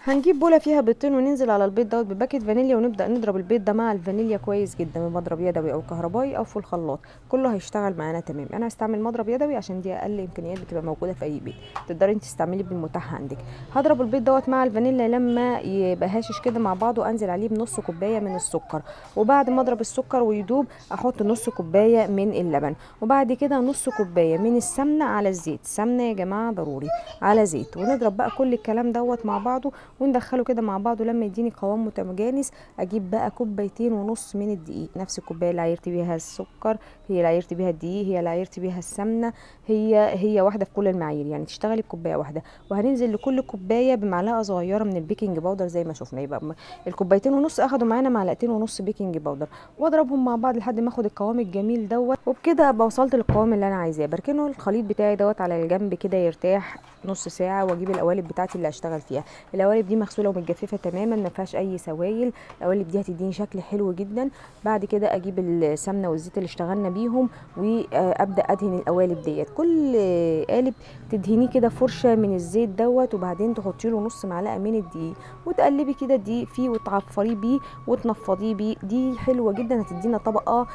هنجيب بوله فيها بيضتين وننزل على البيض دوت بباكت فانيليا، ونبدا نضرب البيض ده مع الفانيليا كويس جدا بمضرب يدوي او كهربائي او في الخلاط، كله هيشتغل معانا تمام. انا هستعمل مضرب يدوي عشان دي اقل امكانيات بتبقى موجوده في اي بيت، تقدري انت تستعملي بالمتاح عندك. هضرب البيض دوت مع الفانيليا لما يبقى هاشش كده مع بعضه، انزل عليه بنص كوبايه من السكر، وبعد ما اضرب السكر ويدوب احط نص كوبايه من اللبن، وبعد كده نص كوبايه من السمنه على الزيت. سمنه يا جماعه ضروري على زيت، ونضرب بقى كل الكلام دوت مع بعضه وندخله كده مع بعضه لما يديني قوام متجانس. اجيب بقى كوبايتين ونص من الدقيق، نفس الكوبايه اللي عايرت بيها السكر هي اللي عايرت بيها الدقيق، هي اللي عايرت بيها السمنه، هي واحده في كل المعايير، يعني تشتغلي بكوبايه واحده. وهننزل لكل كوبايه بمعلقه صغيره من البيكنج باودر زي ما شفنا، يبقى الكوبايتين ونص اخدوا معانا معلقتين ونص بيكنج باودر، واضربهم مع بعض لحد ما اخد القوام الجميل دوت. وبكده ابقى وصلت للقوام اللي انا عايزاه. بركنه الخليط بتاعي دوت على الجنب كده يرتاح نص ساعه، واجيب القوالب بتاعتي اللي هشتغل فيها. القوالب دي مغسوله ومتجففه تماما، ما فيهاش اي سوائل. القوالب دي هتديني شكل حلو جدا. بعد كده اجيب السمنه والزيت اللي اشتغلنا بيهم، وابدا ادهن القوالب ديت. كل قالب تدهنيه كده فرشه من الزيت دوت، وبعدين تحطي له نص معلقه من الدقيق، وتقلبي كده الدقيق فيه وتعفريه بيه وتنفضيه بيه. دي حلوه جدا، هتدينا طبقه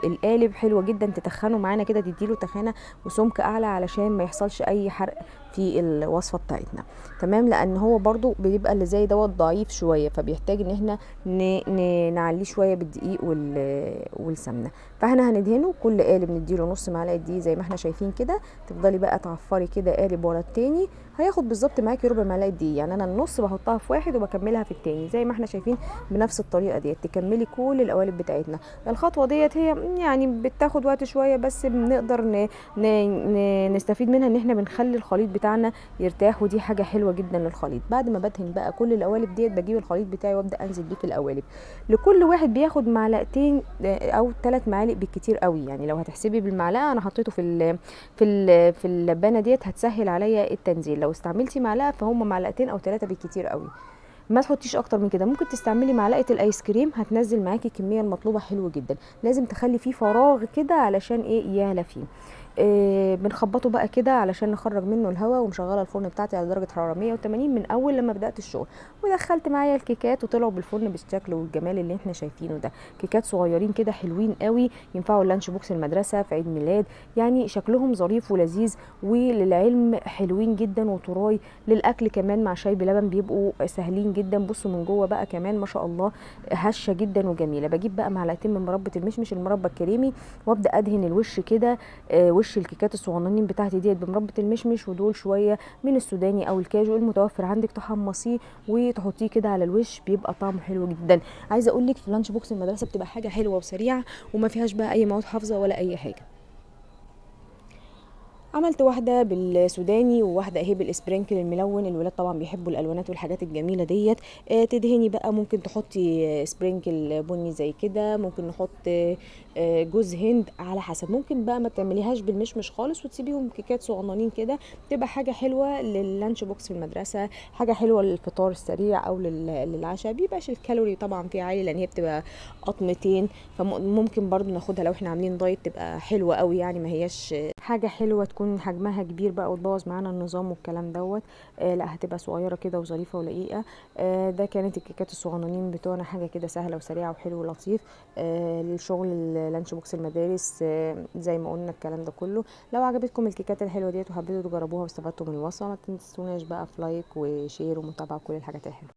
للقالب حلوه جدا، تتخنه معانا كده، تديله تخانه وسمك اعلى علشان ما يحصلش اي حرق في الوصفه بتاعتنا. تمام، لان هو برضو بيبقى اللي زي دوت ضعيف شويه، فبيحتاج ان احنا نعليه شويه بالدقيق والسمنه. فاحنا هندهنه كل قالب نديله نص معلقه دقيق زي ما احنا شايفين كده. تفضلي بقى تعفري كده قالب ورا التاني، هياخد بالظبط معاكي ربع معلقه دقيق، يعني انا النص بحطها في واحد وبكملها في التاني زي ما احنا شايفين. بنفس الطريقه ديت تكملي كل القوالب بتاعتنا. الخطوه ديت هي يعني بتاخد وقت شويه، بس بنقدر نستفيد منها ان احنا بنخلي الخليط بتاعنا يرتاح، ودي حاجه حلوه جدا للخليط. بعد ما بدهن بقى كل القوالب ديت، بجيب الخليط بتاعي وابدا انزل بيه في القوالب. لكل واحد بياخد معلقتين او 3 معالق بالكتير قوي، يعني لو هتحسبي بالمعلقه انا حطيته في اللبانه ديت هتسهل عليا التنزيل. لو استعملتي معلقه فهم معلقتين او 3 بالكتير قوي، ما تحطيش اكتر من كده. ممكن تستعملي معلقه الايس كريم، هتنزل معاكي الكميه المطلوبه حلو جدا. لازم تخلي فيه فراغ كده علشان يعلى فيه. بنخبطه بقى كده علشان نخرج منه الهواء، ومشغله الفرن بتاعتي على درجه حراره 180 من اول لما بدات الشغل. ودخلت معايا الكيكات وطلعوا بالفرن بالشكل والجمال اللي احنا شايفينه ده. كيكات صغيرين كده حلوين قوي، ينفعوا اللانش بوكس المدرسه في عيد ميلاد، يعني شكلهم ظريف ولذيذ، وللعلم حلوين جدا وطراي. للاكل كمان مع شاي بلبن بيبقوا سهلين جدا. بصوا من جوه بقى كمان ما شاء الله هشه جدا وجميله. بجيب بقى معلقتين من مربى المشمش، المربى الكريمي، وابدا ادهن الوش كده، وش الكيكات الصغننين بتاعتي ديت بمربى المشمش، ودول شويه من السوداني او الكاجو المتوفر عندك، تحمصيه وتحطيه كده على الوش، بيبقى طعمه حلو جدا. عايزه اقول لك في لانش بوكس المدرسه بتبقى حاجه حلوه وسريعه، وما فيهاش بقى اي مواد حافظه ولا اي حاجه. عملت واحده بالسوداني وواحده اهي بالاسبرينكل الملون، الولاد طبعا بيحبوا الالوانات والحاجات الجميله ديت. تدهني بقى، ممكن تحطي سبرينكل بني زي كده، ممكن نحط جوز هند على حسب. ممكن بقى ما تعمليهاش بالمشمش خالص وتسيبيهم كيكات صغننين كده، تبقى حاجه حلوه لللانش بوكس في المدرسه، حاجه حلوه للفطار السريع او للعشاء. بيبقاش الكالوري طبعا فيها عالي لان هي بتبقى قطمتين، فممكن برضو ناخدها لو احنا عاملين دايت تبقى حلوه قوي، يعني ما هياش حاجه حلوه تكون حجمها كبير بقى وتبوظ معانا النظام والكلام دوت. لا، هتبقى صغيره كده وظريفه ولقيقه. ده كانت الكيكات الصغننين بتوعنا، حاجه كده سهله وسريعه وحلو ولطيف للشغل اللانش بوكس المدارس. زي ما قلنا الكلام ده كله. لو عجبتكم الكيكات الحلوه ديت وحبيتوا تجربوها واستفدتوا من الوصفه، ما تنسوناش بقى في لايك وشير ومتابعه كل الحاجات الحلوه.